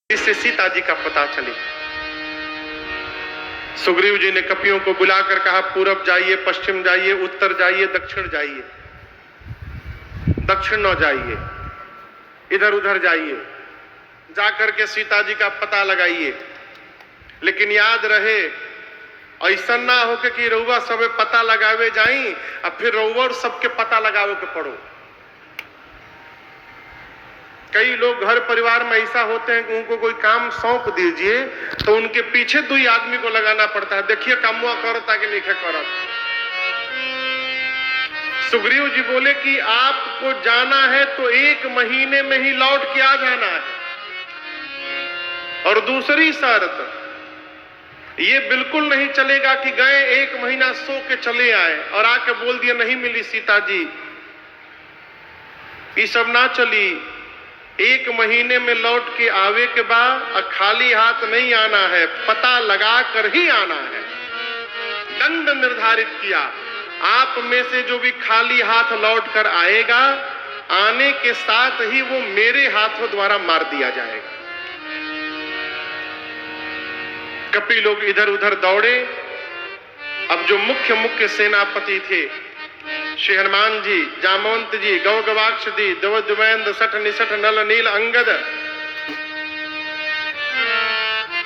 इससे सीता जी का पता चले। सुग्रीव जी ने कपियों को बुलाकर कहा, पूरब जाइए, पश्चिम जाइए, उत्तर जाइए, दक्षिण जाइए। दक्षिण न जाइए, इधर उधर जाइए, जाकर के सीता जी का पता लगाइए। लेकिन याद रहे, ऐसा ना हो कि रउआ सब पता लगावे जाई और फिर रउआ और सबके पता लगावे के पड़ो। कई लोग घर परिवार में ऐसा होते हैं कि उनको कोई काम सौंप दीजिए तो उनके पीछे 2 आदमी को लगाना पड़ता है, देखिए कामुआ करता कि नहीं करता। सुग्रीव जी बोले कि आपको जाना है तो 1 महीने में ही लौट के आ जाना है, और दूसरी शर्त ये बिल्कुल नहीं चलेगा कि गए 1 महीना सो के चले आए और आके बोल दिया नहीं मिली सीता जी। ये सब ना चली। 1 महीने में लौट के आवे के बाद खाली हाथ नहीं आना है, पता लगा कर ही आना है। दंड निर्धारित किया, आप में से जो भी खाली हाथ लौट कर आएगा, आने के साथ ही वो मेरे हाथों द्वारा मार दिया जाएगा। कपि लोग इधर उधर दौड़े। अब जो मुख्य सेनापति थे, श्री हनुमान जी, जामवंत जी, गौगवाक्ष जी, द्वैंद सठ निसठ नल नील अंगद,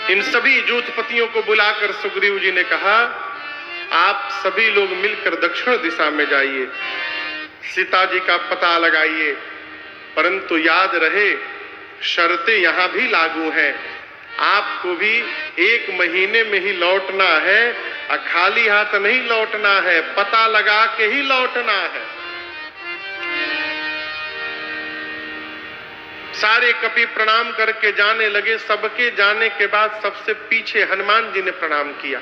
इन सभी जूथपतियों को बुलाकर सुग्रीव जी ने कहा, आप सभी लोग मिलकर दक्षिण दिशा में जाइए, सीता जी का पता लगाइए। परंतु याद रहे, शर्तें यहां भी लागू हैं। आपको भी 1 महीने में ही लौटना है और खाली हाथ नहीं लौटना है, पता लगा के ही लौटना है। सारे कपि प्रणाम करके जाने लगे। सबके जाने के बाद सबसे पीछे हनुमान जी ने प्रणाम किया।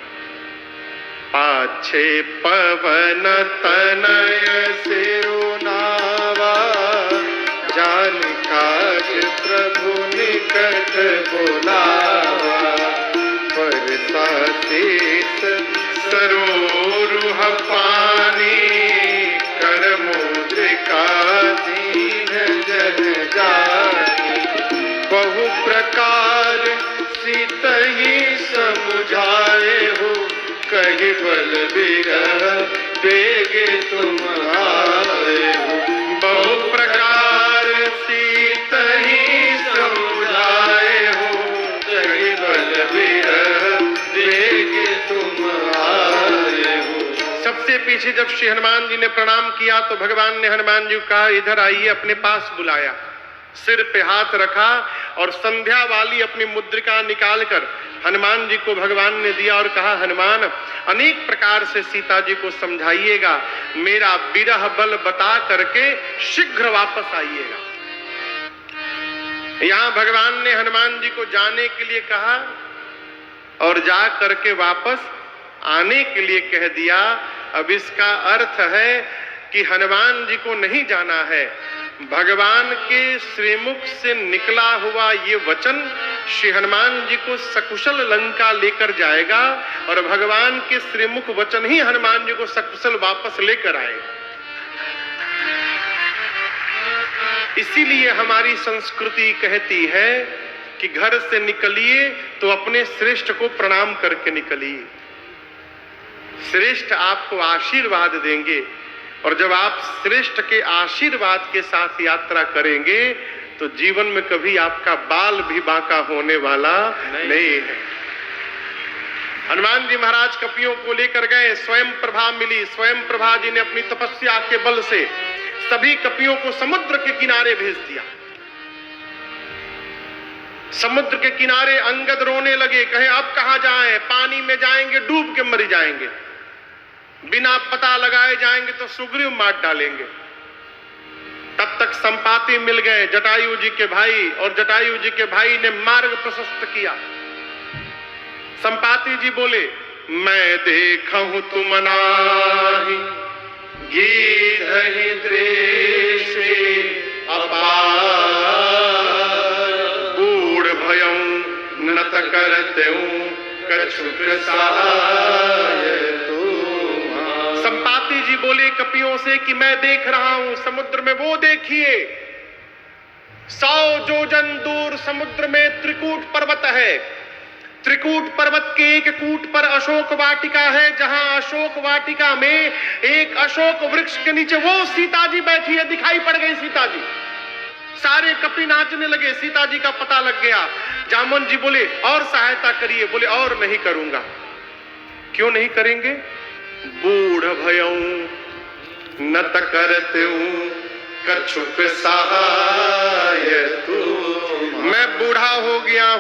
पाछे पवन तनय सिरुनावा, जान काज प्रभु निकट बुलावा, परसा शीस सरोरुह पानी, कर मुद्रिका दीन जन जानी, बहु प्रकार सीतहि समुझाए हो, कहि बल बिरह बेगे तुम आए हो, बहु प्रकार सीतहि समुझाए हो, कहि बल बिरह बेगे तुम आए हो। सबसे पीछे जब श्री हनुमान जी ने प्रणाम किया तो भगवान ने हनुमान जी को कहा, इधर आइए। अपने पास बुलाया, सिर पे हाथ रखा और संध्या वाली अपनी मुद्रिका निकालकर हनुमान जी को भगवान ने दिया और कहा, हनुमान अनेक प्रकार से सीता जी को समझाइएगा, मेरा विरह बल बता करके शीघ्र वापस आइएगा। यहां भगवान ने हनुमान जी को जाने के लिए कहा और जा करके वापस आने के लिए कह दिया। अब इसका अर्थ है कि हनुमान जी को नहीं जाना है। भगवान के श्रीमुख से निकला हुआ ये वचन श्री हनुमान जी को सकुशल लंका लेकर जाएगा और भगवान के श्रीमुख वचन ही हनुमान जी को सकुशल वापस लेकर आएगा। इसीलिए हमारी संस्कृति कहती है कि घर से निकलिए तो अपने श्रेष्ठ को प्रणाम करके निकलिए। श्रेष्ठ आपको आशीर्वाद देंगे और जब आप श्रेष्ठ के आशीर्वाद के साथ यात्रा करेंगे तो जीवन में कभी आपका बाल भी बांका होने वाला नहीं है। हनुमान जी महाराज कपियों को लेकर गए, स्वयं प्रभा मिली। स्वयं प्रभा जी ने अपनी तपस्या के बल से सभी कपियों को समुद्र के किनारे भेज दिया। समुद्र के किनारे अंगद रोने लगे, कहे अब कहां जाएं, पानी में जाएंगे डूब के मर जाएंगे, बिना पता लगाए जाएंगे तो सुग्रीव मार डालेंगे। तब तक संपाति मिल गए, जटायु जी के भाई, और जटायु जी के भाई ने मार्ग प्रशस्त किया। संपाति जी बोले, मैं देखूं तुम नाही, गीधहि दृष्टि अपार, बूढ़ भयं नत करतें कछुक सहाय। संपाति जी बोले कपियों से कि मैं देख रहा हूं समुद्र में, वो देखिए 100 योजन दूर समुद्र में त्रिकूट पर्वत है। त्रिकूट पर्वत के एक कूट पर अशोक वाटिका है, जहां अशोक वाटिका में एक अशोक वृक्ष के नीचे वो सीता जी बैठी है। दिखाई पड़ गई सीता जी, सारे कपि नाचने लगे, सीता जी का पता लग गया। जामवन जी बोले और सहायता करिए। बोले और नहीं करूंगा। क्यों नहीं करेंगे? बूढ़ भयऊं न त करतऊं कछुक सहाय तू। मैं बूढ़ा हो गया हूं।